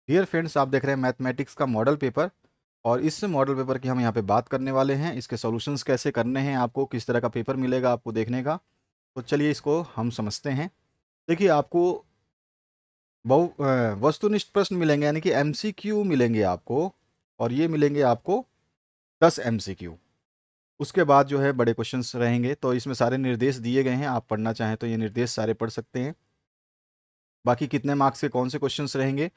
Dear friends, आप देख रहे हैं मैथमेटिक्स का मॉडल पेपर और इस मॉडल पेपर की हम यहाँ पे बात करने वाले हैं। इसके सॉल्यूशंस कैसे करने हैं, आपको किस तरह का पेपर मिलेगा आपको देखने का। तो चलिए इसको हम समझते हैं। देखिए, आपको वस्तुनिष्ठ प्रश्न मिलेंगे, यानी कि एमसीक्यू मिलेंगे आपको, और ये मिलेंगे आपको 10 एमसीक्यू। उसके बाद जो है बड़े क्वेश्चंस रहेंगे। तो इसमें सारे निर्देश दिए गए हैं, आप पढ़ना चाहें तो ये निर्देश सारे पढ़ सकते हैं। बाकी कितने मार्क्स के कौन से क्वेश्चंस रहेंगे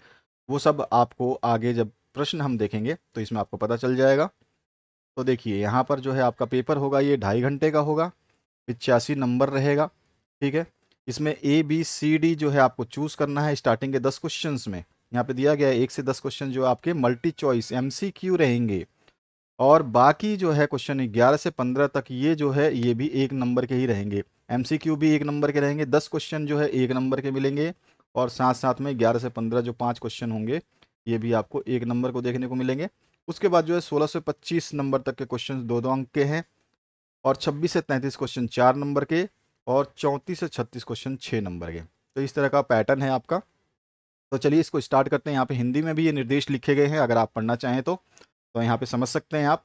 वो सब आपको आगे जब प्रश्न हम देखेंगे तो इसमें आपको पता चल जाएगा। तो देखिए, यहाँ पर जो है आपका पेपर होगा, ये 2.5 घंटे का होगा, 85 नंबर रहेगा। ठीक है। इसमें ए बी सी डी जो है आपको चूज करना है। स्टार्टिंग के 10 क्वेश्चंस में यहाँ पे दिया गया है 1 से 10 क्वेश्चन जो आपके मल्टी चॉइस एमसीक्यू रहेंगे, और बाकी जो है क्वेश्चन 11 से 15 तक ये जो है ये भी 1 नंबर के ही रहेंगे। एमसीक्यू भी 1 नंबर के रहेंगे, 10 क्वेश्चन जो है 1 नंबर के मिलेंगे, और साथ साथ में 11 से 15 जो 5 क्वेश्चन होंगे ये भी आपको 1 नंबर को देखने को मिलेंगे। उसके बाद जो है 16 से 25 नंबर तक के क्वेश्चन 2-2 अंक के हैं, और 26 से 33 क्वेश्चन 4 नंबर के, और 34 से 36 क्वेश्चन 6 नंबर के। तो इस तरह का पैटर्न है आपका। तो चलिए इसको स्टार्ट करते हैं। यहाँ पे हिंदी में भी ये निर्देश लिखे गए हैं, अगर आप पढ़ना चाहें तो यहाँ पे समझ सकते हैं आप।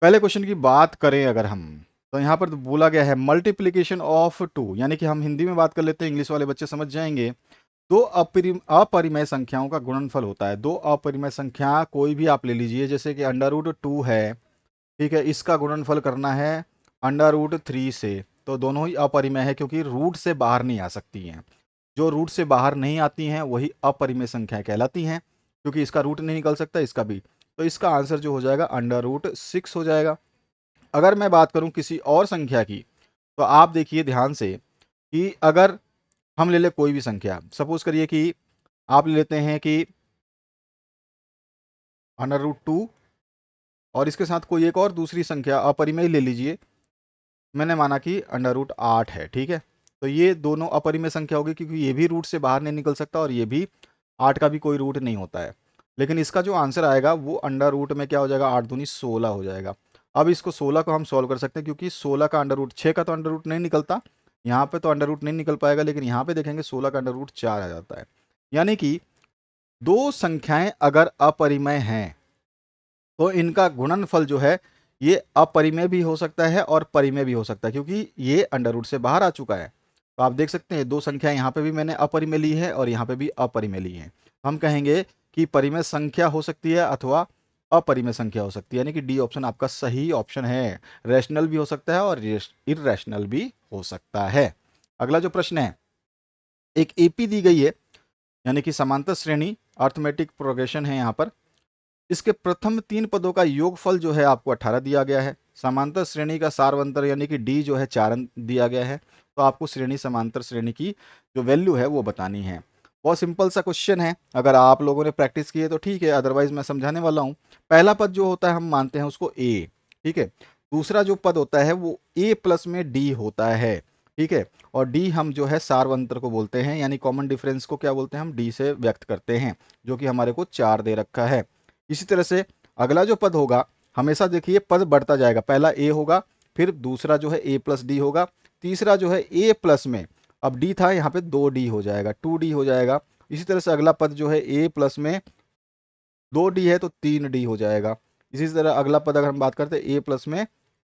पहले क्वेश्चन की बात करें अगर हम, तो यहाँ पर बोला गया है मल्टीप्लीकेशन ऑफ टू, यानी कि हम हिंदी में बात कर लेते हैं, इंग्लिश वाले बच्चे समझ जाएंगे। दो अपरिमेय संख्याओं का गुणनफल होता है। दो अपरिमेय संख्या कोई भी आप ले लीजिए, जैसे कि √2 है, ठीक है, इसका गुणनफल करना है √3 से। तो दोनों ही अपरिमेय है क्योंकि रूट से बाहर नहीं आ सकती हैं। जो रूट से बाहर नहीं आती हैं वही अपरिमेय संख्या कहलाती हैं, क्योंकि इसका रूट नहीं निकल सकता, इसका भी। तो इसका आंसर जो हो जाएगा √6 हो जाएगा। अगर मैं बात करूं किसी और संख्या की, तो आप देखिए ध्यान से कि अगर हम ले ले कोई भी संख्या, सपोज करिए कि आप ले लेते हैं कि √2, और इसके साथ कोई एक और दूसरी संख्या अपरिमेय ले लीजिए। मैंने माना कि √8 है, ठीक है। तो ये दोनों अपरिमेय संख्या होगी क्योंकि ये भी रूट से बाहर नहीं निकल सकता, और ये भी 8 का भी कोई रूट नहीं होता है। लेकिन इसका जो आंसर आएगा वो अंडर रूट में क्या हो जाएगा, 8 दूनी 16 हो जाएगा। अब इसको 16 को हम सॉल्व कर सकते हैं, क्योंकि 16 का अंडर रूट 6 का तो अंडर रूट नहीं निकलता, यहाँ पे तो अंडर रूट नहीं निकल पाएगा, लेकिन यहाँ पे देखेंगे 16 का अंडर रूट 4 आ जाता है। यानी कि दो संख्याएं अगर अपरिमेय हैं तो इनका गुणनफल जो है ये अपरिमेय भी हो सकता है और परिमेय भी हो सकता है, क्योंकि ये अंडर रूट से बाहर आ चुका है। तो आप देख सकते हैं दो संख्या यहाँ पे भी मैंने अपरिमेय ली है और यहाँ पे भी अपरिमेय ली है। हम कहेंगे कि परिमेय संख्या हो सकती है अथवा अपरिमेय संख्या हो सकती है, यानी कि डी ऑप्शन आपका सही ऑप्शन है। रैशनल भी हो सकता है और इरेशनल भी हो सकता है। अगला जो प्रश्न है, एक एपी दी गई है, यानी कि समांतर श्रेणी, अर्थमेटिक प्रोग्रेशन है यहाँ पर। इसके प्रथम 3 पदों का योगफल जो है आपको 18 दिया गया है। समांतर श्रेणी का सार्वंतर यानी कि डी जो है 4 दिया गया है। तो आपको श्रेणी समांतर श्रेणी की जो वैल्यू है वो बतानी है। बहुत सिंपल सा क्वेश्चन है, अगर आप लोगों ने प्रैक्टिस की है तो ठीक है, अदरवाइज मैं समझाने वाला हूँ। पहला पद जो होता है हम मानते हैं उसको ए, ठीक है। दूसरा जो पद होता है वो ए प्लस में डी होता है, ठीक है। और डी हम जो है सार्वंतर को बोलते हैं, यानी कॉमन डिफरेंस को क्या बोलते हैं, हम डी से व्यक्त करते हैं, जो कि हमारे को 4 दे रखा है। इसी तरह से अगला जो पद होगा, हमेशा देखिए पद बढ़ता जाएगा। पहला ए होगा, फिर दूसरा जो है ए प्लस डी होगा, तीसरा जो है ए प्लस में, अब डी था यहाँ पे 2D हो जाएगा, 2D हो जाएगा। इसी तरह से अगला पद जो है ए प्लस में 2D है तो 3D हो जाएगा। इसी तरह अगला पद अगर हम बात करते हैं ए प्लस में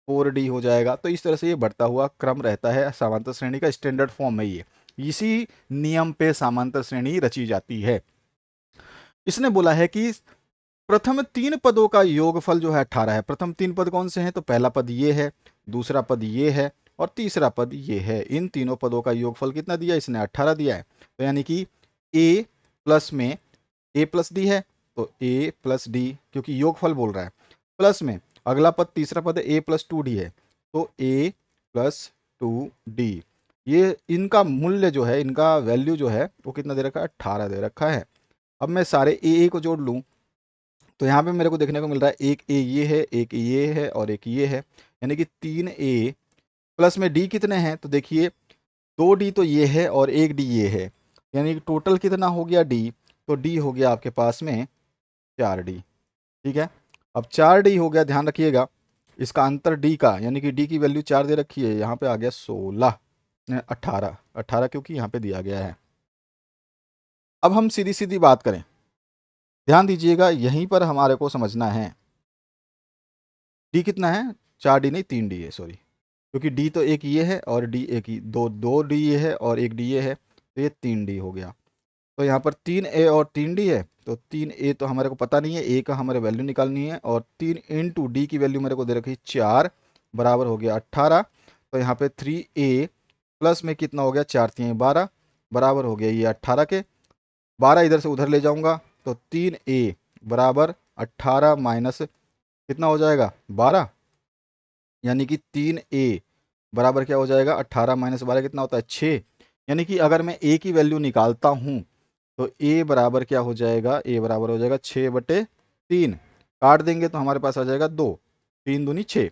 4D हो जाएगा। तो इस तरह से ये बढ़ता हुआ क्रम रहता है। समांतर श्रेणी का स्टैंडर्ड फॉर्म है ये। इसी नियम पे समांतर श्रेणी रची जाती है। इसने बोला है कि प्रथम 3 पदों का योगफल जो है 18 है। प्रथम 3 पद कौन से हैं, तो पहला पद ये है, दूसरा पद ये है, और तीसरा पद ये है। इन तीनों पदों का योगफल कितना दिया, इसने 18 दिया है। तो यानी कि ए प्लस में ए प्लस डी है, तो ए प्लस डी, क्योंकि योगफल बोल रहा है, प्लस में अगला पद तीसरा पद ए प्लस 2D है, तो ए प्लस 2D। ये इनका मूल्य जो है, इनका वैल्यू जो है वो कितना दे रखा है, 18 दे रखा है। अब मैं सारे ए को जोड़ लूँ तो यहाँ पे मेरे को देखने को मिल रहा है एक ए ये है, एक ये है, और एक ये है, यानी कि 3A प्लस में डी कितने हैं, तो देखिए 2D तो ये है और 1D ये है, यानी कि टोटल कितना हो गया डी, तो डी हो गया आपके पास में 4D। ठीक है। अब 4D हो गया, ध्यान रखिएगा इसका अंतर डी का, यानी कि डी की वैल्यू 4 दे रखी है, यहाँ पे आ गया 16, 18 क्योंकि यहाँ पे दिया गया है। अब हम सीधी सीधी बात करें, ध्यान दीजिएगा, यहीं पर हमारे को समझना है डी कितना है, 4D नहीं 3D है, सॉरी, क्योंकि डी तो एक ये है और डी एक ही, दो डी ये है और एक डी ये है, तो ये 3D हो गया। तो यहाँ पर 3A और 3D है, तो 3A तो हमारे को पता नहीं है, ए का हमारे वैल्यू निकालनी है, और 3 इंटू डी की वैल्यू मेरे को दे रखी 4 बराबर हो गया 18। तो यहाँ पे 3A प्लस में कितना हो गया, 4 3 12 बराबर हो गया ये 18 के, 12 इधर से उधर ले जाऊंगा तो 3A बराबर 18 माइनस कितना हो जाएगा 12, यानी कि 3A बराबर क्या हो जाएगा 18 माइनस 12 कितना होता है 6। यानी कि अगर मैं ए की वैल्यू निकालता हूँ तो ए बराबर क्या हो जाएगा, ए बराबर हो जाएगा 6/3, काट देंगे तो हमारे पास आ जाएगा 2, 3 दूनी 6,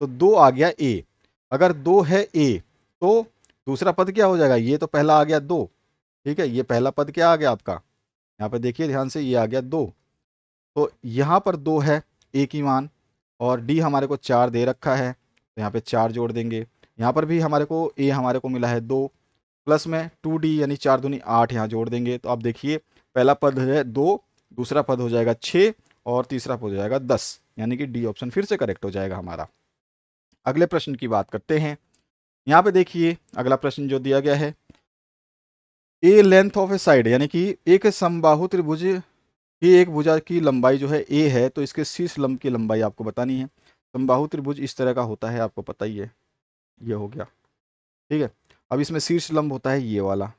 तो 2 आ गया ए। अगर 2 है ए तो दूसरा पद क्या हो जाएगा, ये तो पहला आ गया 2, ठीक है, ये पहला पद क्या आ गया आपका, यहाँ पे देखिए ध्यान से, ये आ गया 2, तो यहाँ पर 2 है ए की मान, और डी हमारे को 4 दे रखा है, तो यहाँ पे 4 जोड़ देंगे। यहाँ पर भी हमारे को ए हमारे को मिला है 2, प्लस में 2D यानी 4 दूनी 8 यहाँ जोड़ देंगे, तो आप देखिए पहला पद है 2, दूसरा पद हो जाएगा 6 और तीसरा पद हो जाएगा 10, यानी कि डी ऑप्शन फिर से करेक्ट हो जाएगा हमारा। अगले प्रश्न की बात करते हैं। यहाँ पे देखिए अगला प्रश्न जो दिया गया है, ए लेंथ ऑफ ए साइड, यानी कि एक समबाहु त्रिभुज की एक भुजा की लंबाई जो है ए है, तो इसके शीर्ष लंब की लंबाई आपको बतानी है। समबाहु त्रिभुज इस तरह का होता है, आपको पता ही है, ये हो गया, ठीक है। अब इसमें शीर्ष लंब होता है ये वाला,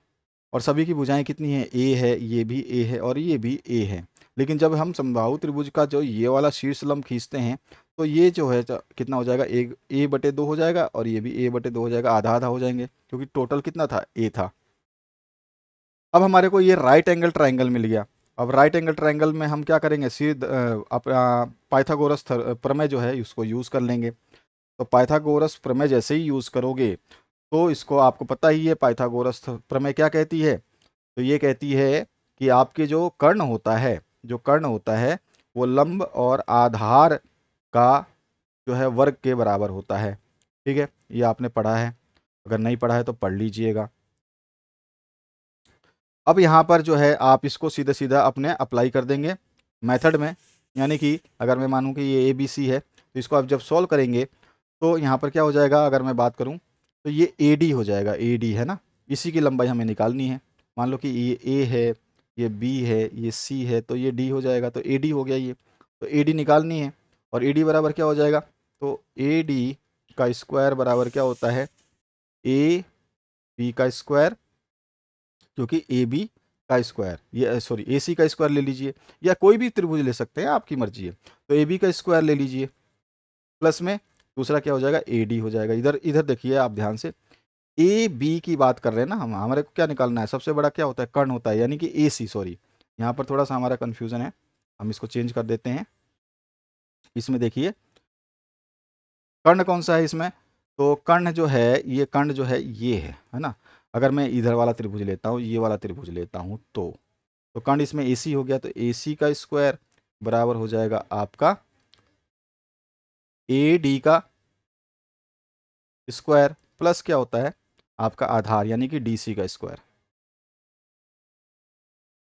और सभी की भुजाएं कितनी है, ए है, ये भी ए है और ये भी ए है। लेकिन जब हम समबाहु त्रिभुज का जो ये वाला शीर्ष लंब खींचते हैं तो ये जो है कितना हो जाएगा, एक A/2 हो जाएगा और ये भी A/2 हो जाएगा, आधा आधा हो जाएंगे, क्योंकि टोटल कितना था, ए था। अब हमारे को ये राइट एंगल ट्राइंगल मिल गया। अब राइट एंगल ट्राइंगल में हम क्या करेंगे, सीध पाइथागोरस प्रमेय जो है उसको यूज़ कर लेंगे। तो पाइथागोरस प्रमेय जैसे ही यूज़ करोगे तो इसको आपको पता ही है, पाइथागोरस प्रमेय क्या कहती है, तो ये कहती है कि आपके जो कर्ण होता है, जो कर्ण होता है वो लंब और आधार का जो है वर्ग के बराबर होता है, ठीक है, ये आपने पढ़ा है, अगर नहीं पढ़ा है तो पढ़ लीजिएगा। अब यहाँ पर जो है आप इसको सीधा सीधा अपने अप्लाई कर देंगे मेथड में, यानी कि अगर मैं मानूं कि ये ए बी सी है तो इसको आप जब सॉल्व करेंगे तो यहाँ पर क्या हो जाएगा, अगर मैं बात करूँ तो ये ए डी हो जाएगा, ए डी है ना, इसी की लंबाई हमें निकालनी है। मान लो कि ये ए है, ये बी है, ये सी है, तो ये डी हो जाएगा, तो ए डी हो गया ये, तो ए डी निकालनी है। और ए डी बराबर क्या हो जाएगा, तो ए डी का स्क्वायर बराबर क्या होता है, ए बी का स्क्वायर, क्योंकि ए बी का स्क्वायर, ये सॉरी ए सी का स्क्वायर ले लीजिए, या कोई भी त्रिभुज ले सकते हैं, आपकी मर्जी है, तो ए बी का स्क्वायर ले लीजिए, प्लस में दूसरा क्या हो जाएगा, ए डी हो जाएगा। इधर इधर देखिए आप ध्यान से, ए बी की बात कर रहे हैं ना हम, हमारे को क्या निकालना है, सबसे बड़ा क्या होता है, कर्ण होता है, यानी कि ए सी, सॉरी यहाँ पर थोड़ा सा हमारा कन्फ्यूजन है, हम इसको चेंज कर देते हैं। इसमें देखिए कर्ण कौन सा है इसमें, तो कर्ण जो है, ये कर्ण जो है ये है ना। अगर मैं इधर वाला त्रिभुज लेता हूँ, ये वाला त्रिभुज लेता हूँ, तो कर्ण इसमें AC हो गया, तो AC का स्क्वायर बराबर हो जाएगा आपका AD का स्क्वायर, प्लस क्या होता है आपका आधार, यानी कि DC का स्क्वायर,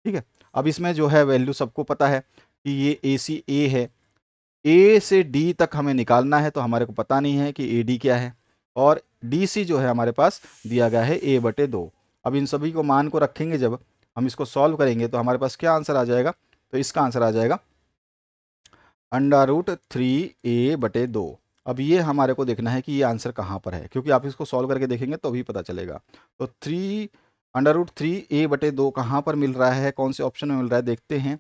ठीक है। अब इसमें जो है वैल्यू सबको पता है कि ये AC A है, A से D तक हमें निकालना है, तो हमारे को पता नहीं है कि AD क्या है, और DC जो है हमारे पास दिया गया है A/2। अब इन सभी को मान को रखेंगे, जब हम इसको सॉल्व करेंगे तो हमारे पास क्या आंसर आ जाएगा, तो इसका आंसर आ जाएगा √3A/2। अब ये हमारे को देखना है कि ये आंसर कहाँ पर है, क्योंकि आप इसको सॉल्व करके देखेंगे तो भी पता चलेगा। तो √3A/2 कहाँ पर मिल रहा है, कौन से ऑप्शन में मिल रहा है, देखते हैं।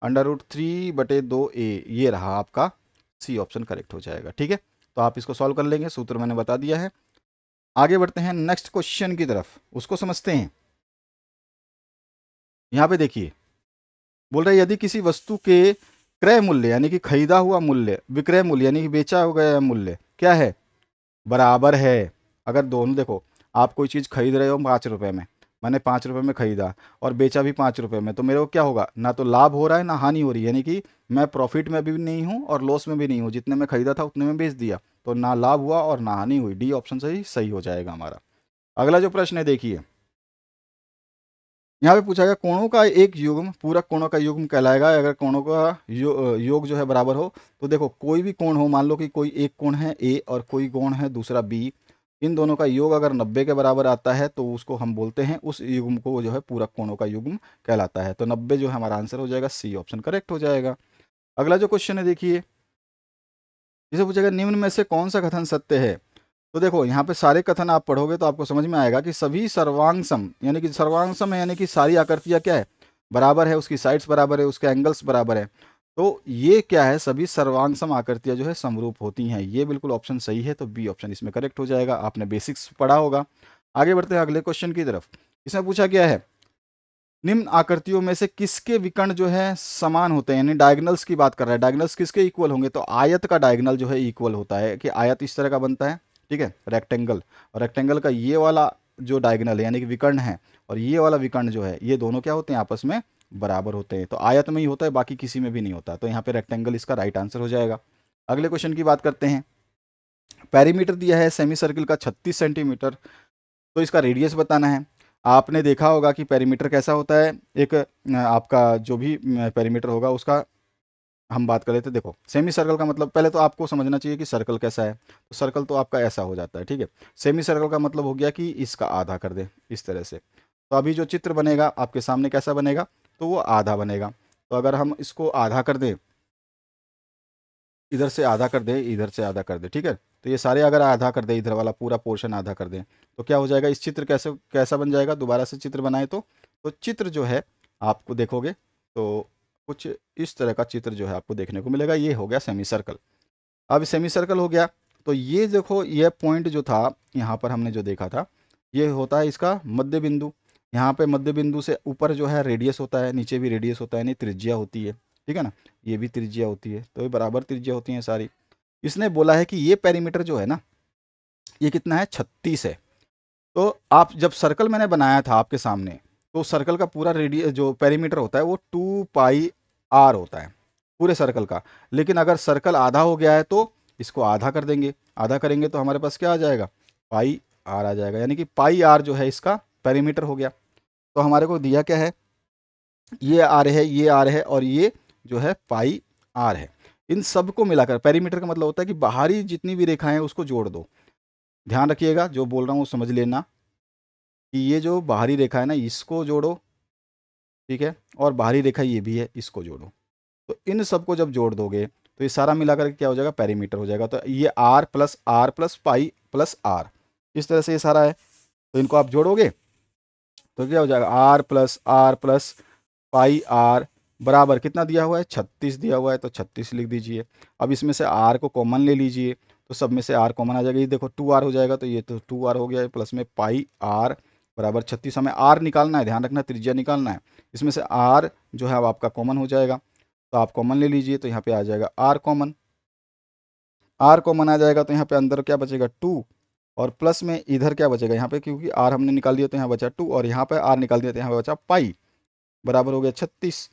√3/2A ये रहा आपका सी ऑप्शन करेक्ट हो जाएगा, ठीक है। तो आप इसको सॉल्व कर लेंगे, सूत्र मैंने बता दिया है। आगे बढ़ते हैं नेक्स्ट क्वेश्चन की तरफ, उसको समझते हैं। यहाँ पे देखिए बोल रहा है, यदि किसी वस्तु के क्रय मूल्य यानी कि खरीदा हुआ मूल्य, विक्रय मूल्य यानी कि बेचा गया मूल्य क्या है, बराबर है। अगर दोनों देखो, आप कोई चीज़ खरीद रहे हो 5 रुपए में, मैंने 5 रुपए में खरीदा और बेचा भी 5 रुपए में, तो मेरे को क्या होगा, ना तो लाभ हो रहा है ना हानि हो रही है, यानी कि मैं प्रॉफिट में भी नहीं हूँ और लॉस में भी नहीं हूँ, जितने में खरीदा था उतने में बेच दिया, तो ना लाभ हुआ और ना हानि हुई। डी ऑप्शन सही सही हो जाएगा हमारा। अगला जो प्रश्न है देखिए, यहाँ पे पूछा गया कोणों का एक युग्म पूरक कोणों का युग्म कहलाएगा अगर कोणों का योग जो है बराबर हो। तो देखो कोई भी कोण हो, मान लो कि कोई एक कोण है ए और कोई कोण है दूसरा बी, इन दोनों का योग अगर 90 के बराबर आता है तो उसको हम बोलते हैं, उस युग्म को जो है पूरक कोणों का युग्म कहलाता है। तो 90 जो है हमारा आंसर हो जाएगा, सी ऑप्शन करेक्ट हो जाएगा। अगला जो क्वेश्चन है देखिए, जिसे पूछेगा निम्न में से कौन सा कथन सत्य है। तो देखो यहाँ पे सारे कथन आप पढ़ोगे तो आपको समझ में आएगा कि सभी सर्वांगसम, यानी कि सर्वांगसम है यानी कि सारी आकृतियाँ क्या है, बराबर है, उसकी साइड्स बराबर है, उसके एंगल्स बराबर है। तो ये क्या है, सभी सर्वांगसम आकृतियाँ जो है समरूप होती हैं, ये बिल्कुल ऑप्शन सही है। तो बी ऑप्शन इसमें करेक्ट हो जाएगा। आपने बेसिक्स पढ़ा होगा। आगे बढ़ते हैं अगले क्वेश्चन की तरफ। इसमें पूछा गया है निम्न आकृतियों में से किसके विकर्ण जो है समान होते हैं, यानी डायगोनल्स की बात कर रहा है। डायगोनल्स किसके इक्वल होंगे, तो आयत का डायगोनल जो है इक्वल होता है, कि आयत इस तरह का बनता है, ठीक है, रेक्टेंगल, और रेक्टेंगल का ये वाला जो डायगोनल है यानी कि विकर्ण है, और ये वाला विकर्ण जो है, ये दोनों क्या होते हैं, आपस में बराबर होते हैं। तो आयत में ही होता है, बाकी किसी में भी नहीं होता। तो यहाँ पे रेक्टेंगल इसका राइट आंसर हो जाएगा। अगले क्वेश्चन की बात करते हैं। पेरीमीटर दिया है सेमी सर्किल का 36 सेंटीमीटर, तो इसका रेडियस बताना है। आपने देखा होगा कि पेरीमीटर कैसा होता है, एक आपका जो भी पेरीमीटर होगा उसका हम बात कर रहे थे। देखो सेमी सर्कल का मतलब, पहले तो आपको समझना चाहिए कि सर्कल कैसा है। तो सर्कल तो आपका ऐसा हो जाता है, ठीक है। सेमी सर्कल का मतलब हो गया कि इसका आधा कर दे इस तरह से। तो अभी जो चित्र बनेगा आपके सामने कैसा बनेगा, तो वो आधा बनेगा। तो अगर हम इसको आधा कर दें, इधर से आधा कर दे, इधर से आधा कर दे, ठीक है। तो ये सारे अगर आधा कर दे, इधर वाला पूरा पोर्शन आधा कर दे, तो क्या हो जाएगा, इस चित्र कैसे कैसा बन जाएगा, दोबारा से चित्र बनाए तो चित्र जो है आपको देखोगे तो कुछ इस तरह का चित्र जो है आपको देखने को मिलेगा। ये हो गया सेमी सर्कल। अब सेमी सर्कल हो गया, तो ये देखो ये पॉइंट जो था यहाँ पर हमने जो देखा था, ये होता है इसका मध्य बिंदु। यहाँ पे मध्य बिंदु से ऊपर जो है रेडियस होता है, नीचे भी रेडियस होता है, यानी त्रिज्या होती है, ठीक है ना। ये भी त्रिज्या होती है, तो ये बराबर त्रिज्या होती हैं सारी। इसने बोला है कि ये पेरीमीटर जो है ना, ये कितना है, 36 है। तो आप जब सर्कल मैंने बनाया था आपके सामने, तो सर्कल का पूरा रेडियस जो पेरीमीटर होता है वो 2πr होता है पूरे सर्कल का। लेकिन अगर सर्कल आधा हो गया है तो इसको आधा कर देंगे, आधा करेंगे तो हमारे पास क्या आ जाएगा, पाई आर आ जाएगा, यानी कि पाई आर जो है इसका पेरीमीटर हो गया। तो हमारे को दिया क्या है, ये आर है, ये आर है, और ये जो है पाई आर है। इन सब को मिलाकर पेरीमीटर का मतलब होता है कि बाहरी जितनी भी रेखाएं हैं उसको जोड़ दो। ध्यान रखिएगा, जो बोल रहा हूँ वो समझ लेना, कि ये जो बाहरी रेखा है ना इसको जोड़ो, ठीक है, और बाहरी रेखा ये भी है, इसको जोड़ो। तो इन सबको जब जोड़ दोगे तो ये सारा मिलाकर के क्या हो जाएगा, पेरीमीटर हो जाएगा। तो ये R plus pi plus R, इस तरह से ये सारा है। तो इनको आप जोड़ोगे तो क्या हो जाएगा, आर प्लस पाई आर बराबर कितना दिया हुआ है, 36 दिया हुआ है, तो 36 लिख दीजिए। अब इसमें से आर को कॉमन ले लीजिए, तो सब में से आर कॉमन आ जाएगा। ये देखो 2r हो जाएगा, तो ये तो 2r हो गया है, प्लस में पाई आर बराबर 36। हमें आर निकालना है, ध्यान रखना त्रिज्या निकालना है। इसमें से आर जो है अब आपका कॉमन हो जाएगा, तो आप कॉमन ले लीजिए, तो यहाँ पे आ जाएगा आर कॉमन। आर कॉमन आ जाएगा तो यहाँ पे अंदर क्या बचेगा, 2, और प्लस में इधर क्या बचेगा, यहाँ पे क्योंकि आर हमने निकाल दिया तो यहाँ बचा 2, और यहाँ पे आर निकाल दिया तो यहाँ पे बचा पाई, बराबर हो गया 36।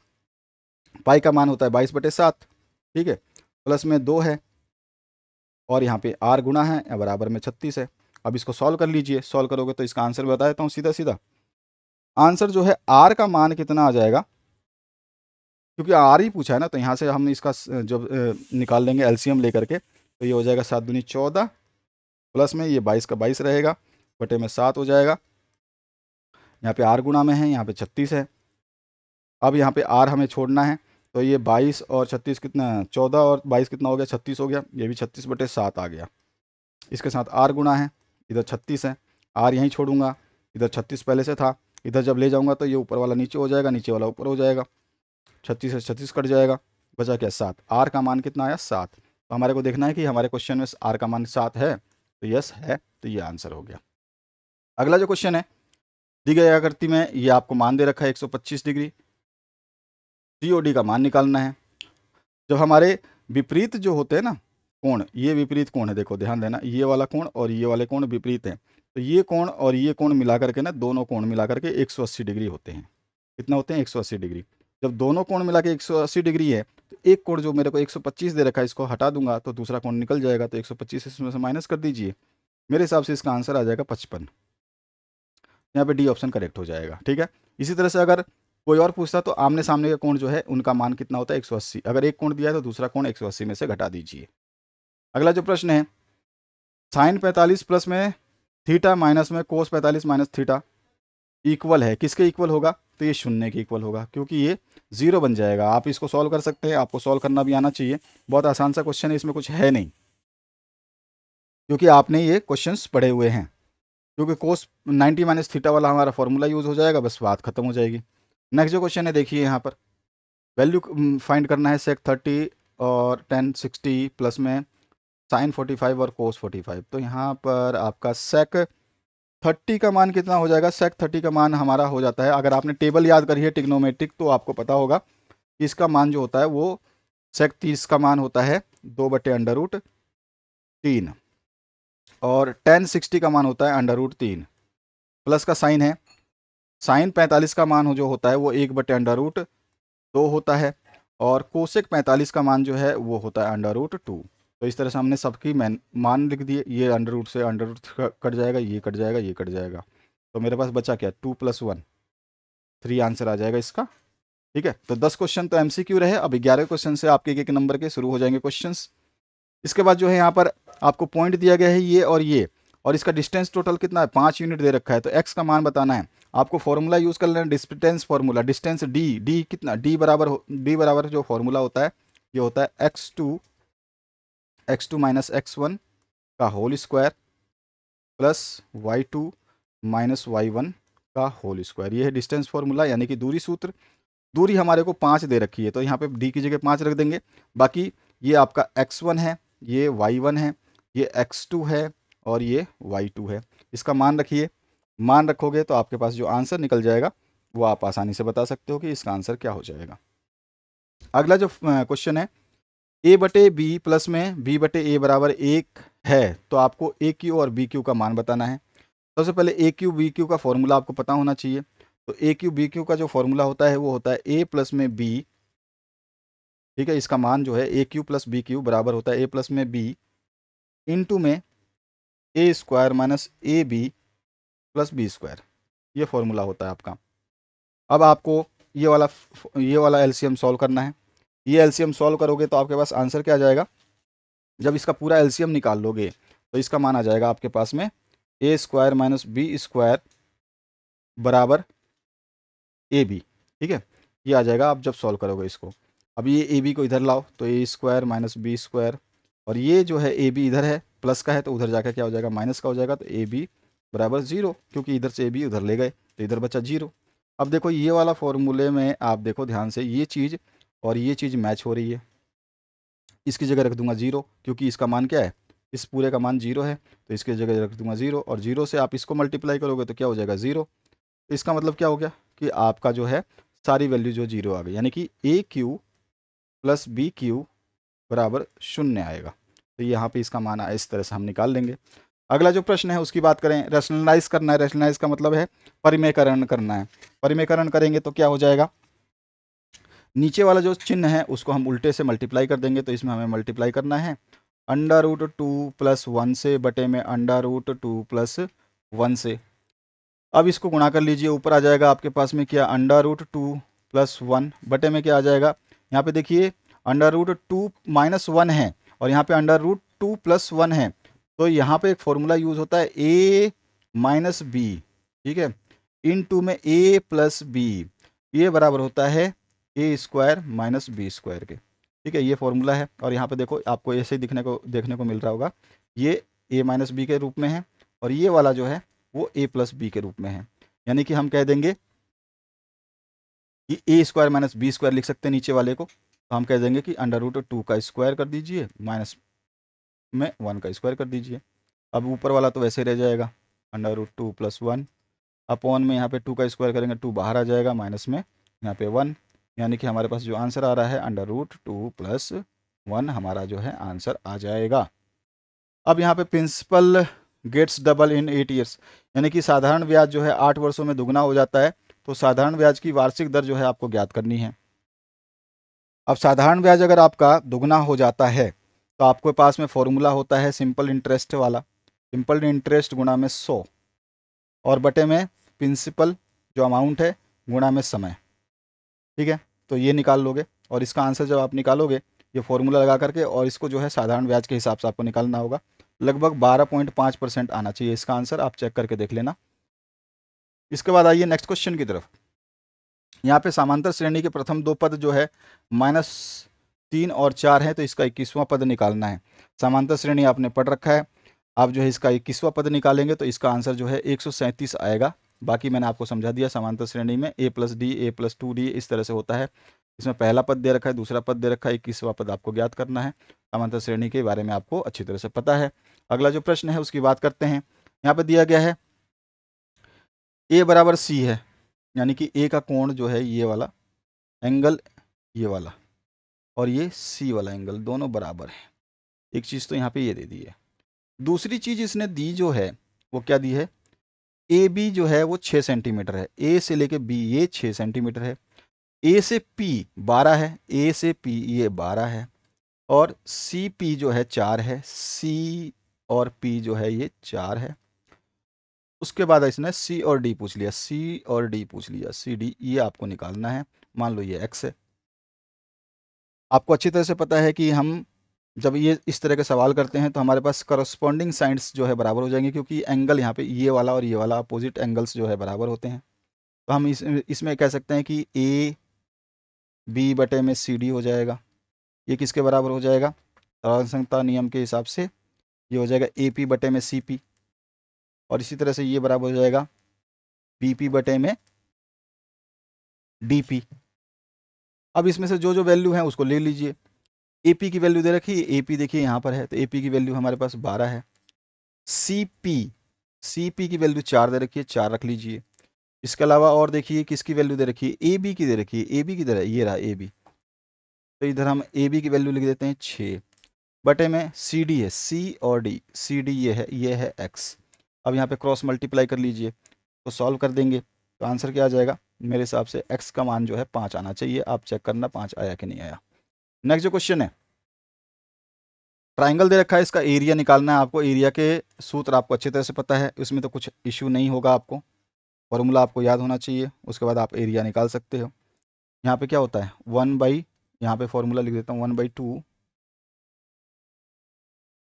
पाई का मान होता है 22/7, ठीक है, प्लस में 2 है, और यहाँ पे आर गुणा है या बराबर में 36 है। अब इसको सॉल्व कर लीजिए, सॉल्व करोगे तो इसका आंसर बता देता हूँ सीधा सीधा। आंसर जो है आर का मान कितना आ जाएगा, क्योंकि आर ही पूछा है ना, तो यहाँ से हम इसका जब निकाल लेंगे एलसीएम लेकर के, तो ये हो जाएगा 7 दूनी 14, प्लस में ये 22 का 22 रहेगा, बटे में 7 हो जाएगा। यहाँ पे आर गुणा में है, यहाँ पे 36 है। अब यहाँ पे आर हमें छोड़ना है, तो ये 22 और 36 कितना, 14 और 22 कितना हो गया, 36 हो गया। ये भी 36/7 आ गया। इसके साथ आर गुणा है, इधर 36 है, आर यहीं छोड़ूंगा, इधर 36 पहले से था, इधर जब ले जाऊंगा तो ये ऊपर वाला नीचे हो जाएगा, नीचे वाला ऊपर हो जाएगा, 36 से 36 कट जाएगा, बचा क्या, 7। आर का मान कितना आया, 7। तो हमारे को देखना है कि हमारे क्वेश्चन में आर का मान 7 है, तो यस है, तो ये आंसर हो गया। अगला जो क्वेश्चन है, दी गई आकृति में ये आपको मान दे रखा है 125 डिग्री, सीओडी का मान निकालना है। जब हमारे विपरीत जो होते हैं ना कोण, ये विपरीत कोण है, देखो ध्यान देना, ये वाला कोण और ये वाले कोण विपरीत हैं। तो ये कोण और ये कोण मिला करके ना, दोनों कोण मिला करके 180 डिग्री होते हैं। कितना होते हैं, 180 डिग्री। जब दोनों कोण मिला के 180 डिग्री है, तो एक कोण जो मेरे को 125 दे रखा है, इसको हटा दूंगा तो दूसरा कोण निकल जाएगा, तो 125 इसमें से माइनस कर दीजिए। मेरे हिसाब से इसका आंसर आ जाएगा 55। यहाँ पे डी ऑप्शन करेक्ट हो जाएगा। ठीक है, इसी तरह से अगर कोई और पूछता तो आमने सामने का कोण जो है उनका मान कितना होता है 180। अगर एक कोण दिया है तो दूसरा कोण 180 में से घटा दीजिए। अगला जो प्रश्न है, साइन 45 प्लस में थीटा माइनस में कोस 45 माइनस थीटा इक्वल है, किसके इक्वल होगा? तो ये शून्य के इक्वल होगा, क्योंकि ये जीरो बन जाएगा। आप इसको सॉल्व कर सकते हैं, आपको सॉल्व करना भी आना चाहिए। बहुत आसान सा क्वेश्चन है, इसमें कुछ है नहीं, क्योंकि आपने ये क्वेश्चंस पढ़े हुए हैं। क्योंकि कोस 90 माइनस थीटा वाला हमारा फॉर्मूला यूज हो जाएगा, बस बात खत्म हो जाएगी। नेक्स्ट जो क्वेश्चन है देखिए, यहाँ पर वैल्यू फाइंड करना है सेक 30 और tan 60 प्लस में साइन 45 और कोस 45। तो यहाँ पर आपका सेक 30 का मान कितना हो जाएगा? सेक 30 का मान हमारा हो जाता है, अगर आपने टेबल याद करी है टिग्नोमेट्रिक तो आपको पता होगा कि इसका मान जो होता है वो सेक 30 का मान होता है 2/√3 और tan 60 का मान होता है √3। प्लस का साइन है, साइन 45 का मान जो होता है वो 1/√2 होता है और कोसेक 45 का मान जो है वो होता है √2। तो इस तरह से हमने सबकी मान लिख दिए। ये √√ से √√ कट जाएगा, ये कट जाएगा, ये कट जाएगा। तो मेरे पास बचा क्या? 2 + 1, 3 आंसर आ जाएगा इसका। ठीक है, तो 10 क्वेश्चन तो MCQ रहे। अब 11 क्वेश्चन से आपके एक नंबर के शुरू हो जाएंगे क्वेश्चंस। इसके बाद जो है यहाँ पर आपको पॉइंट दिया गया है ये और इसका डिस्टेंस टोटल कितना है? 5 यूनिट दे रखा है। तो x का मान बताना है आपको। फॉर्मूला यूज कर लेना, डिस्टेंस फॉर्मूला, डिस्टेंस डी कितना? डी बराबर जो फॉर्मूला होता है ये होता है x2 माइनस x1 का whole square plus y2 minus y1 का होल स्क्वायर। ये है डिस्टेंस फॉर्मूला, यानी कि दूरी सूत्र। दूरी हमारे को 5 दे रखी है, तो यहाँ पे डी की जगह 5 रख देंगे। बाकी ये आपका x1 है, ये y1 है, ये x2 है और ये y2 है। इसका मान रखिए। मान रखोगे तो आपके पास जो आंसर निकल जाएगा वो आप आसानी से बता सकते हो कि इसका आंसर क्या हो जाएगा। अगला जो क्वेश्चन है, a/b प्लस में b/a बराबर 1 है, तो आपको AQ और BQ का मान बताना है। सबसे पहले AQ BQ का फॉर्मूला आपको पता होना चाहिए। तो AQ BQ का जो फॉर्मूला होता है वो होता है A प्लस में B। ठीक है, इसका मान जो है AQ प्लस BQ बराबर होता है A प्लस में B इंटू में A square minus AB plus B square. ये फॉर्मूला होता है आपका। अब आपको ये वाला LCM सॉल्व करना है। ये LCM सॉल्व करोगे तो आपके पास आंसर क्या आ जाएगा? जब इसका पूरा LCM निकाल लोगे तो इसका मान आ जाएगा आपके पास में A square minus B square बराबर AB। ठीक है, ये आ जाएगा आप जब सॉल्व करोगे इसको। अब ये AB को इधर लाओ तो A square minus B square, और ये जो है AB इधर है, प्लस का है तो उधर जाकर क्या हो जाएगा? माइनस का हो जाएगा। तो AB बराबर 0, क्योंकि इधर से AB उधर ले गए तो इधर बचा 0। अब देखो ये वाला फॉर्मूले में आप देखो ध्यान से, ये चीज़ और ये चीज़ मैच हो रही है। इसकी जगह रख दूंगा 0, क्योंकि इसका मान क्या है? इस पूरे का मान 0 है, तो इसकी जगह रख दूंगा 0 और 0 से आप इसको मल्टीप्लाई करोगे तो क्या हो जाएगा? 0। तो इसका मतलब क्या हो गया कि आपका जो है सारी वैल्यू जो 0 आ गई, यानी कि AQ प्लस BQ बराबर 0 आएगा। तो यहाँ पे इसका मान इस तरह से हम निकाल लेंगे। अगला जो प्रश्न है उसकी बात करें, रैशनलाइज करना है। रैशनलाइज का मतलब है परिमेयकरण करना है। परिमेयकरण करेंगे तो क्या हो जाएगा? नीचे वाला जो चिन्ह है उसको हम उल्टे से मल्टीप्लाई कर देंगे, तो इसमें हमें मल्टीप्लाई करना है √2 + 1 से बटे में √2 + 1 से। अब इसको गुणा कर लीजिए, ऊपर आ जाएगा आपके पास में क्या? √2 + 1 बटे में क्या आ जाएगा? यहाँ पे देखिए √2 - 1 है और यहाँ पे √2 + 1 है, तो यहाँ पे एक फॉर्मूला यूज होता है A - B। ठीक है, इन में A + B, ये बराबर होता है A square minus B square के। ठीक है, ये फॉर्मूला है। और यहाँ पे देखो आपको ऐसे ही देखने को मिल रहा होगा, ये A - B के रूप में है और ये वाला जो है वो A + B के रूप में है। यानी कि हम कह देंगे कि A square minus B square लिख सकते हैं नीचे वाले को। तो हम कह देंगे कि √2 का स्क्वायर कर दीजिए माइनस में 1 का स्क्वायर कर दीजिए। अब ऊपर वाला तो वैसे रह जाएगा √2 + 1 अपॉन में यहाँ पे 2 का स्क्वायर करेंगे 2 बाहर आ जाएगा, माइनस में यहाँ पे 1, यानी कि हमारे पास जो आंसर आ रहा है √2 + 1 हमारा जो है आंसर आ जाएगा। अब यहाँ पे principal gets double in 8 years, यानी कि साधारण ब्याज जो है 8 वर्षों में दुगना हो जाता है। तो साधारण ब्याज की वार्षिक दर जो है आपको ज्ञात करनी है। अब साधारण ब्याज अगर आपका दुगना हो जाता है तो आपके पास में फॉर्मूला होता है सिंपल इंटरेस्ट वाला, सिंपल इंटरेस्ट गुणा में 100 और बटे में प्रिंसिपल जो अमाउंट है गुणा में समय, ठीक है। तो ये निकाल लोगे और इसका आंसर जब आप निकालोगे ये फॉर्मूला लगा करके, और इसको जो है साधारण ब्याज के हिसाब से आपको निकालना होगा, लगभग 12.5% आना चाहिए इसका आंसर, आप चेक करके देख लेना। इसके बाद आइए नेक्स्ट क्वेश्चन की तरफ। यहाँ पे समांतर श्रेणी के प्रथम दो पद जो है -3 और 4 है, तो इसका 21वां पद निकालना है। समांतर श्रेणी आपने पढ़ रखा है, आप जो है इसका 21वां पद निकालेंगे तो इसका आंसर जो है 137 आएगा। बाकी मैंने आपको समझा दिया, समांतर श्रेणी में a+d a+2d इस तरह से होता है। इसमें पहला पद दे रखा है, दूसरा पद दे रखा है, 21वां पद आपको ज्ञात करना है। समांतर श्रेणी के बारे में आपको अच्छी तरह से पता है। अगला जो प्रश्न है उसकी बात करते हैं। यहाँ पर दिया गया है a बराबर c है, यानी कि a का कोण जो है ये वाला एंगल, ये वाला, और ये c वाला एंगल दोनों बराबर है। एक चीज़ तो यहाँ पे ये दे दी है। दूसरी चीज़ इसने दी जो है वो क्या दी है, ए बी जो है वो 6 सेंटीमीटर है, ए से लेके बी ये 6 सेंटीमीटर है, ए से पी 12 है, ए से पी ये 12 है, और सी पी जो है 4 है, सी और पी जो है ये 4 है। उसके बाद इसने सी और डी पूछ लिया, सी और डी पूछ लिया, सी डी ये आपको निकालना है। मान लो ये एक्स है। आपको अच्छी तरह से पता है कि हम जब ये इस तरह के सवाल करते हैं तो हमारे पास करस्पॉन्डिंग साइड्स जो है बराबर हो जाएंगे, क्योंकि एंगल यहाँ पे ये वाला और ये वाला अपोजिट एंगल्स जो है बराबर होते हैं। तो हम इसमें कह सकते हैं कि ए बी बटे में सी डी हो जाएगा। ये किसके बराबर हो जाएगा, साधारणता नियम के हिसाब से ये हो जाएगा ए पी बटे में सी पी, और इसी तरह से ये बराबर हो जाएगा बी पी बटे में डी पी। अब इसमें से जो जो वैल्यू है उसको ले लीजिए। ए पी की वैल्यू दे रखी है, ए पी देखिए यहाँ पर है, तो ए पी की वैल्यू हमारे पास 12 है। सी पी की वैल्यू 4 दे रखी है, 4 रख लीजिए। इसके अलावा और देखिए किसकी वैल्यू दे रखी है, ए बी की दे रखी है, ए बी की दे रहा है, ये रहा ए बी, तो इधर हम ए बी की वैल्यू लिख देते हैं 6 बटे में सी डी है, सी और डी, सी डी ये है एक्स। अब यहाँ पे क्रॉस मल्टीप्लाई कर लीजिए तो सॉल्व कर देंगे, तो आंसर क्या आ जाएगा, मेरे हिसाब से एक्स का मान जो है 5 आना चाहिए। आप चेक करना 5 आया कि नहीं आया। नेक्स्ट जो क्वेश्चन है, ट्राइंगल दे रखा है, इसका एरिया निकालना है आपको। एरिया के सूत्र आपको अच्छी तरह से पता है, उसमें तो कुछ इश्यू नहीं होगा आपको, फॉर्मूला आपको याद होना चाहिए, उसके बाद आप एरिया निकाल सकते हो। यहाँ पे क्या होता है 1/, यहाँ पे फॉर्मूला लिख देता हूँ 1/2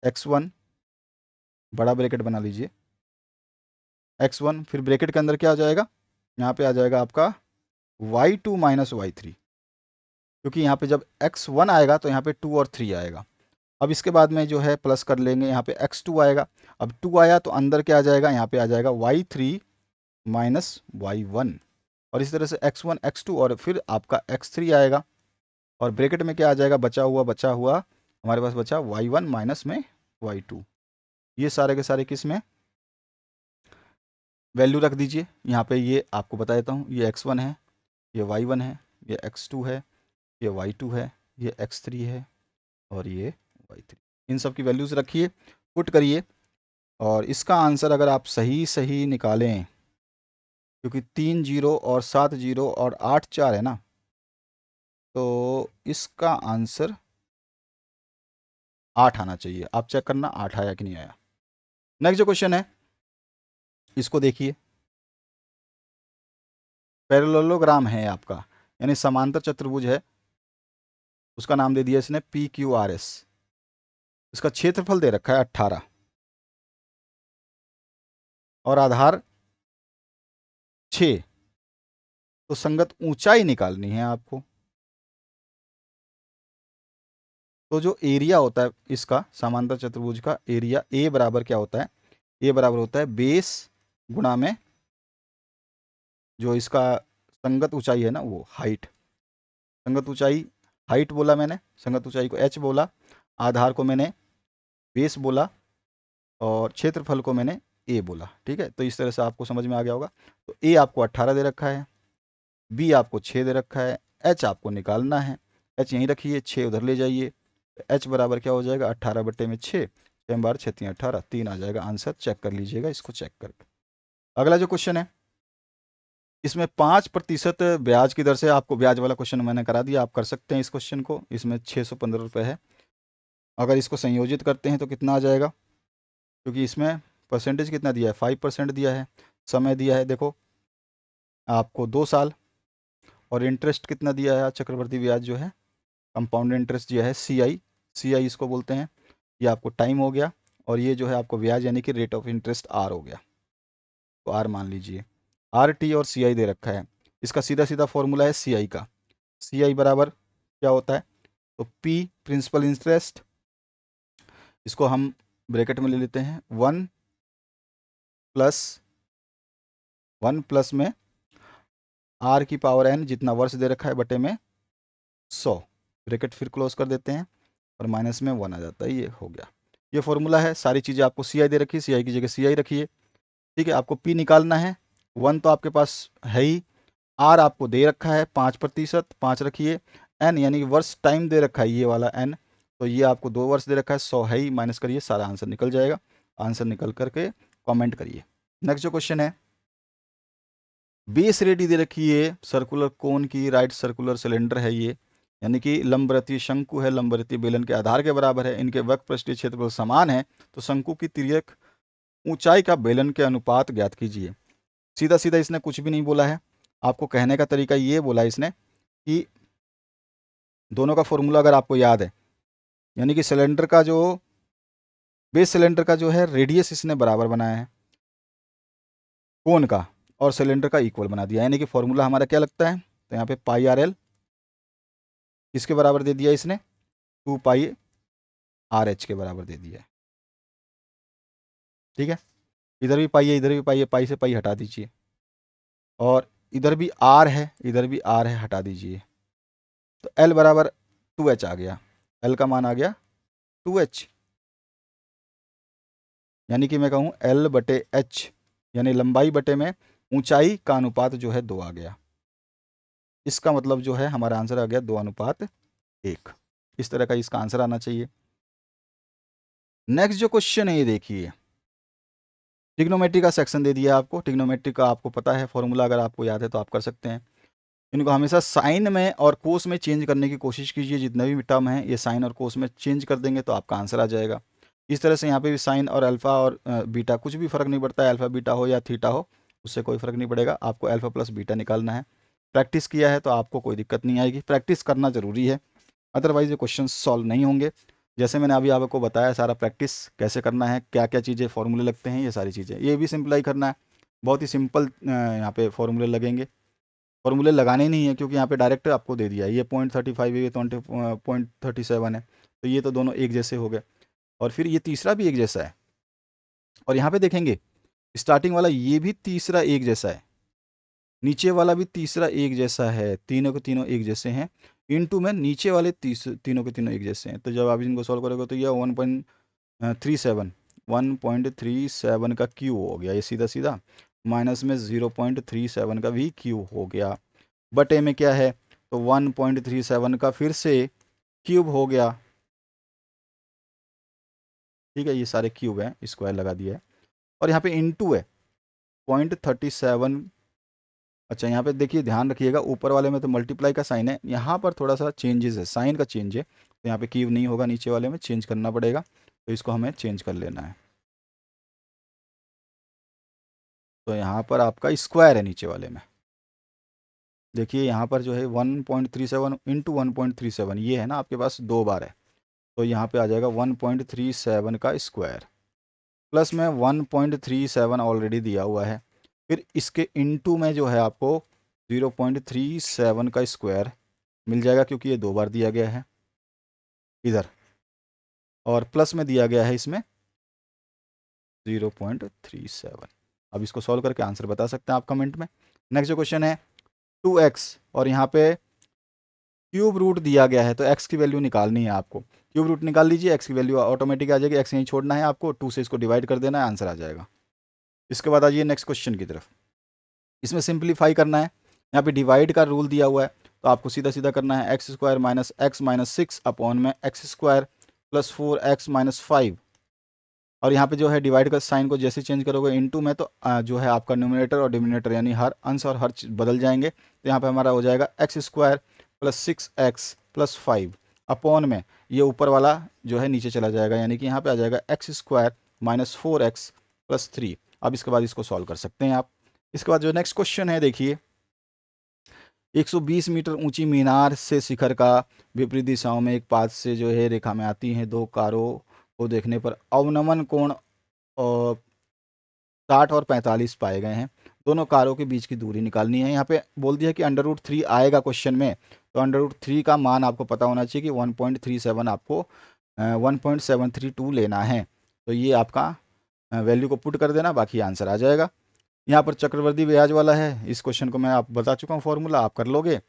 x1, बड़ा ब्रैकेट बना लीजिए, x1, फिर ब्रैकेट के अंदर क्या आ जाएगा, यहाँ पे आ जाएगा आपका y2 माइनस y3, क्योंकि यहाँ पे जब x1 आएगा तो यहाँ पे 2 और 3 आएगा। अब इसके बाद में जो है प्लस कर लेंगे, यहाँ पे x2 आएगा। अब 2 आया तो अंदर क्या आ जाएगा, यहाँ पे आ जाएगा y3 माइनस y1, और इस तरह से x1 x2 और फिर आपका x3 आएगा, और ब्रैकेट में क्या आ जाएगा, बचा हुआ हमारे पास बचा y1 माइनस में y2। ये सारे के सारे किस में वैल्यू रख दीजिए। यहाँ पे ये आपको बता देता हूँ, ये x1 है, ये y1 है, ये x2 है, ये y2 है, ये x3 है, और ये y3। इन सब की वैल्यूज़ रखिए, पुट करिए, और इसका आंसर अगर आप सही सही निकालें, क्योंकि 3 जीरो और 7 जीरो और 8 4 है ना, तो इसका आंसर 8 आना चाहिए। आप चेक करना 8 आया कि नहीं आया। नेक्स्ट जो क्वेश्चन है इसको देखिए, पैरेललोग्राम है आपका, यानी समांतर चतुर्भुज है, उसका नाम दे दिया इसने PQRS। इसका क्षेत्रफल दे रखा है 18, और आधार 6, तो संगत ऊंचाई निकालनी है आपको। तो जो एरिया होता है इसका समांतर चतुर्भुज का एरिया, ए बराबर क्या होता है, ए बराबर होता है बेस गुणा में जो इसका संगत ऊंचाई है ना वो हाइट। संगत ऊंचाई हाइट बोला मैंने, संगत ऊंचाई को h बोला, आधार को मैंने बेस बोला, और क्षेत्रफल को मैंने ए बोला। ठीक है, तो इस तरह से आपको समझ में आ गया होगा। तो ए आपको 18 दे रखा है, बी आपको 6 दे रखा है, एच आपको निकालना है, एच यहीं रखिए, 6 उधर ले जाइए, एच बराबर क्या हो जाएगा 18 बटे में 6, 6 बार 6 3 18, 3 आ जाएगा आंसर। चेक कर लीजिएगा इसको, चेक करके। अगला जो क्वेश्चन है इसमें 5% ब्याज की दर से, आपको ब्याज वाला क्वेश्चन मैंने करा दिया, आप कर सकते हैं इस क्वेश्चन को। इसमें 615 रुपये है। अगर इसको संयोजित करते हैं तो कितना आ जाएगा, क्योंकि इसमें परसेंटेज कितना दिया है 5% दिया है, समय दिया है देखो आपको 2 साल, और इंटरेस्ट कितना दिया है, चक्रवर्ती ब्याज जो है, कंपाउंड इंटरेस्ट दिया है सी आई इसको बोलते हैं। ये आपको टाइम हो गया, और ये जो है आपको ब्याज यानी कि रेट ऑफ इंटरेस्ट आर हो गया। तो आर मान लीजिए, आर टी और सी आई दे रखा है। इसका सीधा सीधा फॉर्मूला है सी आई का। सी आई बराबर क्या होता है, तो पी प्रिंसिपल इंटरेस्ट, इसको हम ब्रैकेट में ले लेते हैं, 1 प्लस में आर की पावर एन जितना वर्ष दे रखा है बटे में 100, ब्रैकेट फिर क्लोज कर देते हैं, और माइनस में 1 आ जाता है। ये हो गया, ये फॉर्मूला है। सारी चीज़ें आपको सी आई दे रखी है, सी आई की जगह सी आई रखिए। ठीक है, आपको पी निकालना है, 1 तो आपके पास है ही, आर आपको दे रखा है 5%, 5 रखिए, एन यानी कि वर्ष टाइम दे रखा है ये वाला एन, तो ये आपको 2 वर्ष दे रखा है, 100 है ही, माइनस करिए, सारा आंसर निकल जाएगा। आंसर निकल करके कमेंट करिए। नेक्स्ट जो क्वेश्चन है, बेस रेडी दे रखी है सर्कुलर कोन की, राइट सर्कुलर सिलेंडर है ये, यानी कि लंबवृत्तीय शंकु है, लंबवृत्तीय बेलन के आधार के बराबर है, इनके वक्र पृष्ठीय क्षेत्रफल समान है, तो शंकु की तिर्यक ऊंचाई का बेलन के अनुपात ज्ञात कीजिए। सीधा सीधा इसने कुछ भी नहीं बोला है, आपको कहने का तरीका ये बोला इसने कि दोनों का फॉर्मूला अगर आपको याद है, यानी कि सिलेंडर का जो बेस सिलेंडर का जो है रेडियस इसने बराबर बनाया है कोन का, और सिलेंडर का इक्वल बना दिया, यानी कि फॉर्मूला हमारा क्या लगता है, तो यहाँ पे पाई आर एल किसके बराबर दे दिया इसने, 2 पाई आर एच के बराबर दे दिया है। ठीक है, इधर भी पाई है, इधर भी पाई है, पाई से पाई हटा दीजिए, और इधर भी आर है, इधर भी आर है, हटा दीजिए, तो एल बराबर 2h आ गया, एल का मान आ गया 2h, यानी कि मैं कहूँ एल बटे एच, यानी लंबाई बटे में ऊंचाई का अनुपात जो है 2 आ गया। इसका मतलब जो है हमारा आंसर आ गया 2:1। इस तरह का इसका आंसर आना चाहिए। नेक्स्ट जो क्वेश्चन है ये देखिए, ट्रिग्नोमेट्री का सेक्शन दे दिया आपको, ट्रिग्नोमेट्री का आपको पता है फॉर्मूला, अगर आपको याद है तो आप कर सकते हैं। इनको हमेशा साइन में और कोस में चेंज करने की कोशिश कीजिए, जितने भी टर्म हैं ये साइन और कोस में चेंज कर देंगे तो आपका आंसर आ जाएगा। इस तरह से यहाँ पे भी साइन और अल्फा और बीटा कुछ भी फर्क नहीं पड़ता है, अल्फा बीटा हो या थीटा हो, उससे कोई फर्क नहीं पड़ेगा, आपको अल्फा प्लस बीटा निकालना है। प्रैक्टिस किया है तो आपको कोई दिक्कत नहीं आएगी, प्रैक्टिस करना ज़रूरी है, अदरवाइज ये क्वेश्चन सॉल्व नहीं होंगे। जैसे मैंने अभी आपको बताया सारा प्रैक्टिस कैसे करना है, क्या क्या चीज़ें फॉर्मूले लगते हैं, ये सारी चीज़ें, ये भी सिंप्लाई करना है, बहुत ही सिंपल यहाँ पे फॉर्मूले लगेंगे। फॉर्मूले लगाने ही नहीं है क्योंकि यहाँ पे डायरेक्ट आपको दे दिया है, ये 0.35 है, ये 0.37 है, तो ये तो दोनों एक जैसे हो गए, और फिर ये तीसरा भी एक जैसा है, और यहाँ पे देखेंगे स्टार्टिंग वाला ये भी तीसरा एक जैसा है, नीचे वाला भी तीसरा एक जैसा है, तीनों के तीनों एक जैसे हैं, इनटू में नीचे वाले तीनों के तीनों एक जैसे हैं। तो जब आप इनको सॉल्व करोगे तो ये 1.37 का क्यू हो गया, ये सीधा सीधा, माइनस में 0.37 का भी क्यू हो गया, बटे में क्या है, तो 1.37 का फिर से क्यूब हो गया। ठीक है, ये सारे क्यूब हैं, स्क्वायर लगा दिया है, और यहाँ पे इनटू है 0.37। अच्छा, यहाँ पे देखिए ध्यान रखिएगा, ऊपर वाले में तो मल्टीप्लाई का साइन है, यहाँ पर थोड़ा सा चेंजेस है, साइन का चेंज है, तो यहाँ पे क्यूब नहीं होगा, नीचे वाले में चेंज करना पड़ेगा, तो इसको हमें चेंज कर लेना है। तो यहाँ पर आपका स्क्वायर है नीचे वाले में, देखिए यहाँ पर जो है 1.37 इंटू 1.37, ये है ना आपके पास 2 बार है, तो यहाँ पे आ जाएगा 1.37 का स्क्वायर, प्लस में 1.37 ऑलरेडी दिया हुआ है, फिर इसके इनटू में जो है आपको 0.37 का स्क्वायर मिल जाएगा, क्योंकि ये 2 बार दिया गया है इधर, और प्लस में दिया गया है इसमें 0.37। अब इसको सॉल्व करके आंसर बता सकते हैं आप कमेंट में। नेक्स्ट जो क्वेश्चन है 2x, और यहाँ पे क्यूब रूट दिया गया है, तो x की वैल्यू निकालनी है आपको, क्यूब रूट निकाल लीजिए, x की वैल्यू ऑटोमेटिक आ जाएगी, x यहीं छोड़ना है आपको, 2 से इसको डिवाइड कर देना है, आंसर आ जाएगा। इसके बाद आइए नेक्स्ट क्वेश्चन की तरफ, इसमें सिंप्लीफाई करना है, यहाँ पे डिवाइड का रूल दिया हुआ है, तो आपको सीधा सीधा करना है, x square minus x minus 6 upon में x square plus 4x minus 5, और यहाँ पे जो है डिवाइड का साइन को जैसे चेंज करोगे इनटू में, तो जो है आपका न्यूमरेटर और डिनोमिनेटर यानी हर अंश और हर चीज बदल जाएंगे, तो यहाँ पे हमारा हो जाएगा x square plus 6x plus 5 upon में ये ऊपर वाला जो है नीचे चला जाएगा, यानी कि यहाँ पे आ जाएगा x square minus 4x plus 3। अब इसके बाद इसको सॉल्व कर सकते हैं आप। इसके बाद जो नेक्स्ट क्वेश्चन है देखिए, 120 मीटर ऊंची मीनार से शिखर का विपरीत दिशाओं में एक पाथ से जो है रेखा में आती हैं। दो कारों को देखने पर अवनमन कोण 60 और 45 पाए गए हैं। दोनों कारों के बीच की दूरी निकालनी है। यहाँ पे बोल दिया कि √3 आएगा क्वेश्चन में, तो √3 का मान आपको पता होना चाहिए कि 1.37 आपको 1.732 लेना है। तो ये आपका वैल्यू को पुट कर देना, बाकी आंसर आ जाएगा। यहाँ पर चक्रवर्ती ब्याज वाला है, इस क्वेश्चन को मैं आप बता चुका हूँ, फॉर्मूला आप कर लोगे।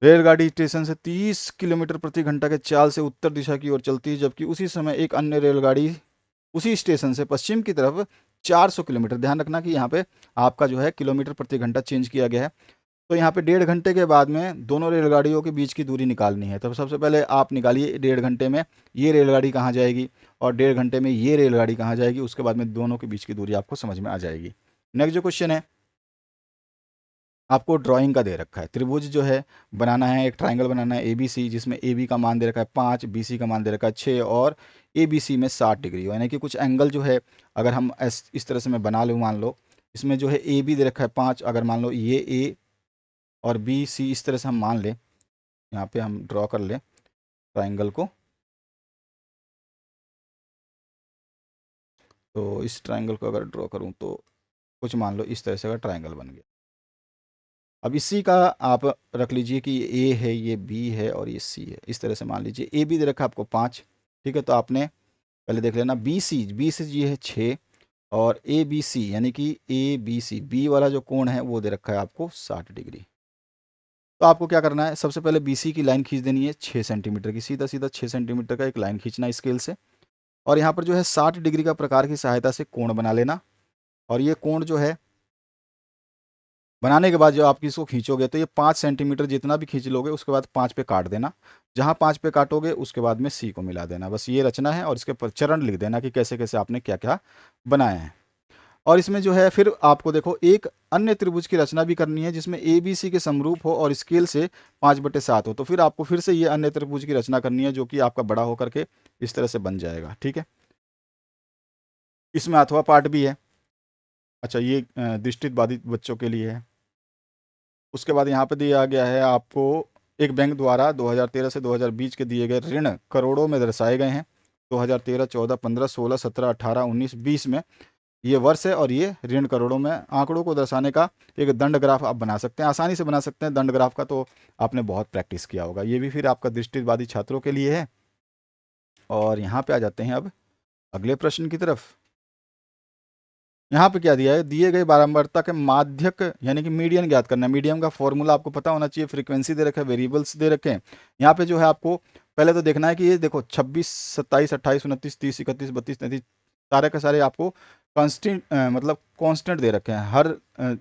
रेलगाड़ी स्टेशन से 30 किलोमीटर प्रति घंटा के चाल से उत्तर दिशा की ओर चलती है, जबकि उसी समय एक अन्य रेलगाड़ी उसी स्टेशन से पश्चिम की तरफ 400 किलोमीटर, ध्यान रखना कि यहाँ पे आपका जो है किलोमीटर प्रति घंटा चेंज किया गया है। तो यहाँ पे 1.5 घंटे के बाद में दोनों रेलगाड़ियों के बीच की दूरी निकालनी है। तो सबसे पहले आप निकालिए 1.5 घंटे में ये रेलगाड़ी कहाँ जाएगी और 1.5 घंटे में ये रेलगाड़ी कहाँ जाएगी, उसके बाद में दोनों के बीच की दूरी आपको समझ में आ जाएगी। नेक्स्ट जो क्वेश्चन है आपको ड्राइंग का दे रखा है, त्रिभुज जो है बनाना है, एक ट्राइंगल बनाना है ABC, जिसमें AB का मान दे रखा है 5, BC का मान दे रखा है 6 और ABC में 60 डिग्री, यानी कि कुछ एंगल जो है अगर हम इस तरह से मैं बना लूँ, मान लो इसमें जो है AB दे रखा है 5, अगर मान लो ये A और BC इस तरह से हम मान लें, यहाँ पे हम ड्रॉ कर लें ट्राइंगल को, तो इस ट्राइंगल को अगर ड्रॉ करूँ तो कुछ मान लो इस तरह से अगर ट्राइंगल बन गया। अब इसी का आप रख लीजिए कि ये ए है, ये बी है और ये सी है, इस तरह से मान लीजिए। ए बी दे रखा आपको 5, ठीक है, तो आपने पहले देख लेना बी सी ये है 6 और ए बी सी यानी कि ए बी सी बी वाला जो कोण है वो दे रखा है आपको 60 डिग्री। तो आपको क्या करना है, सबसे पहले बी सी की लाइन खींच देनी है 6 सेंटीमीटर की, सीधा सीधा 6 सेंटीमीटर का एक लाइन खींचना स्केल से, और यहाँ पर जो है 60 डिग्री का प्रकार की सहायता से कोण बना लेना। और ये कोण जो है बनाने के बाद जो आप इसको खींचोगे तो ये 5 सेंटीमीटर जितना भी खींच लोगे उसके बाद 5 पे काट देना। जहाँ 5 पे काटोगे उसके बाद में सी को मिला देना, बस ये रचना है। और इसके पर चरण लिख देना कि कैसे कैसे आपने क्या क्या बनाए हैं। और इसमें जो है फिर आपको देखो एक अन्य त्रिभुज की रचना भी करनी है जिसमें ए बी सी के समरूप हो और स्केल से 5/7 हो। तो फिर आपको फिर से ये अन्य त्रिभुज की रचना करनी है जो कि आपका बड़ा होकर के इस तरह से बन जाएगा, ठीक है। इसमें अथवा पार्ट भी है। अच्छा, ये दृष्टि बाधित बच्चों के लिए है। उसके बाद यहाँ पे दिया गया है आपको एक बैंक द्वारा 2013 से 2020 के दिए गए ऋण करोड़ों में दर्शाए गए हैं। 2013, 14, 15, 16, 17, 18, 19, 20 में ये वर्ष है और ये ऋण करोड़ों में। आंकड़ों को दर्शाने का एक दंड ग्राफ आप बना सकते हैं, आसानी से बना सकते हैं दंड ग्राफ का, तो आपने बहुत प्रैक्टिस किया होगा। ये भी फिर आपका दृष्टिबाधित छात्रों के लिए है। और यहाँ पे आ जाते हैं अब अगले प्रश्न की तरफ। यहाँ पे क्या दिया है, दिए गए बारंबारता के माध्यक यानी कि मीडियन ज्ञात करना है। मीडियम का फॉर्मूला आपको पता होना चाहिए, फ्रीक्वेंसी दे रखे हैं, वेरिएबल्स दे रखे हैं। यहाँ पे जो है आपको पहले तो देखना है कि ये देखो 26, 27, 28, 29, 30, 31, 32, 33 सारे के सारे आपको कांस्टेंट मतलब कांस्टेंट दे रखे हैं। हर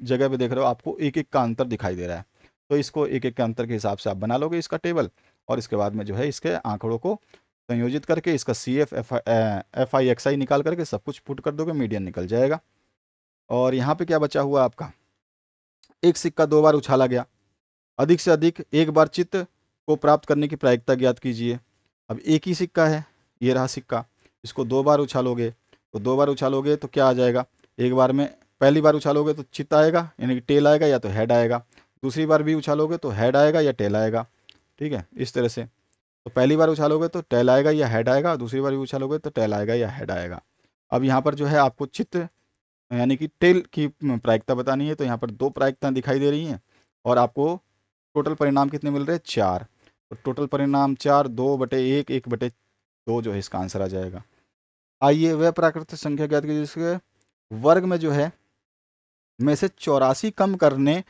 जगह पे देख रहे हो आपको एक एक का अंतर दिखाई दे रहा है, तो इसको एक एक के अंतर के हिसाब से आप बना लोगे इसका टेबल। और इसके बाद में जो है इसके आंकड़ों को संयोजित करके इसका CF FI XI निकाल करके सब कुछ पुट कर दोगे, मीडियन निकल जाएगा। और यहाँ पे क्या बचा हुआ आपका, एक सिक्का 2 बार उछाला गया, अधिक से अधिक एक बार चित्त को प्राप्त करने की प्रायिकता ज्ञात कीजिए। अब एक ही सिक्का है, ये रहा सिक्का, इसको 2 बार उछालोगे तो 2 बार उछालोगे तो क्या आ जाएगा, एक बार में पहली बार उछालोगे तो चित्त आएगा यानी कि टेल आएगा या तो हेड आएगा, दूसरी बार भी उछालोगे तो हेड आएगा या टेल आएगा, ठीक है, इस तरह से। तो पहली बार उछालोगे तो टेल आएगा या हेड आएगा, दूसरी बार भी उछालोगे तो टेल आएगा या हेड आएगा। अब यहाँ पर जो है आपको चित्त यानी कि टेल की प्रायिकता बतानी है, तो यहाँ पर 2 प्रायिकताएं दिखाई दे रही हैं और आपको टोटल परिणाम कितने मिल रहे हैं, 4। तो टोटल परिणाम 4, 2/1, 1/2 जो है इसका आंसर आ जाएगा। आइए वह प्राकृतिक संख्या ज्ञात कीजिए जिसके वर्ग में जो है में से 84 कम करने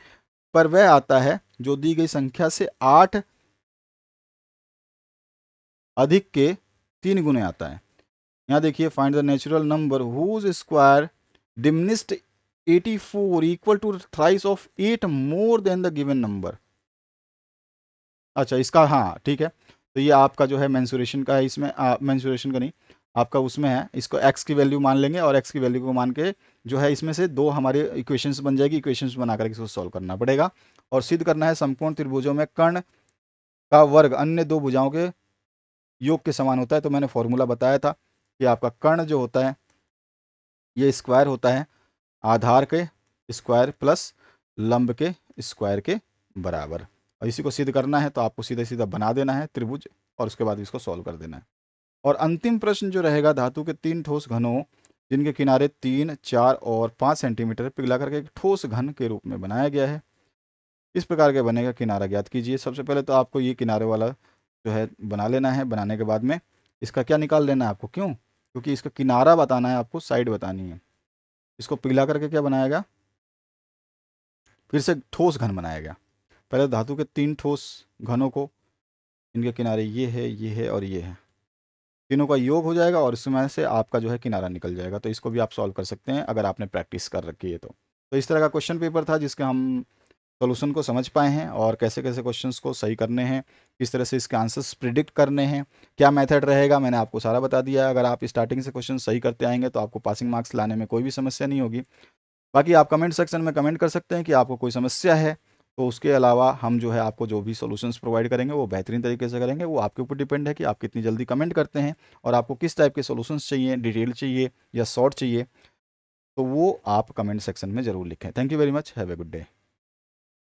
पर वह आता है जो दी गई संख्या से 8 अधिक के 3 गुने आता है। यहाँ देखिए, find the natural number whose square diminished 84 equal to thrice of 8 more than the given number. अच्छा, इसका हाँ ठीक है, तो ये आपका जो है मेंसुरेशन का है, इसमें मेंसुरेशन का नहीं आपका उसमें है। इसको x की वैल्यू मान लेंगे और x की वैल्यू को मान के जो है इसमें से 2 हमारे इक्वेशंस बन जाएगी, इक्वेशंस बना करके इसको सॉल्व करना पड़ेगा। और सिद्ध करना है समकोण त्रिभुजों में कर्ण का वर्ग अन्य 2 भुजाओं के योग के समान होता है। तो मैंने फॉर्मूला बताया था कि आपका कर्ण जो होता है ये स्क्वायर होता है आधार के स्क्वायर प्लस लंब के स्क्वायर के बराबर। और इसी को सिद्ध करना है तो आपको सीधा सीधा बना देना है त्रिभुज और उसके बाद इसको सॉल्व कर देना है। और अंतिम प्रश्न जो रहेगा, धातु के 3 ठोस घनों जिनके किनारे 3, 4 और 5 सेंटीमीटर पिघला करके एक ठोस घन के रूप में बनाया गया है, इस प्रकार के बनेगा, किनारा ज्ञात कीजिए। सबसे पहले तो आपको ये किनारे वाला जो है बना लेना है। बनाने के बाद में इसका क्या निकाल लेना है आपको, क्यों? क्योंकि इसका किनारा बताना है आपको, साइड बतानी है। इसको पिघला करके क्या बनाएगा, फिर से ठोस घन बनाएगा। पहले धातु के 3 ठोस घनों को, इनके किनारे ये है और ये है, तीनों का योग हो जाएगा और इसमें से आपका जो है किनारा निकल जाएगा। तो इसको भी आप सॉल्व कर सकते हैं अगर आपने प्रैक्टिस कर रखी है तो इस तरह का क्वेश्चन पेपर था जिसके हम सॉल्यूशन को समझ पाए हैं और कैसे कैसे क्वेश्चंस को सही करने हैं, किस तरह से इसके आंसर्स प्रिडिक्ट करने हैं, क्या मेथड रहेगा, मैंने आपको सारा बता दिया है। अगर आप स्टार्टिंग से क्वेश्चन सही करते आएंगे तो आपको पासिंग मार्क्स लाने में कोई भी समस्या नहीं होगी। बाकी आप कमेंट सेक्शन में कमेंट कर सकते हैं कि आपको कोई समस्या है, तो उसके अलावा हम जो है आपको जो भी सॉल्यूशंस प्रोवाइड करेंगे वो बेहतरीन तरीके से करेंगे। वो आपके ऊपर डिपेंड है कि आप कितनी जल्दी कमेंट करते हैं और आपको किस टाइप के सॉल्यूशंस चाहिए, डिटेल चाहिए या शॉर्ट चाहिए, तो वो आप कमेंट सेक्शन में ज़रूर लिखें। Thank you very much, have a good day.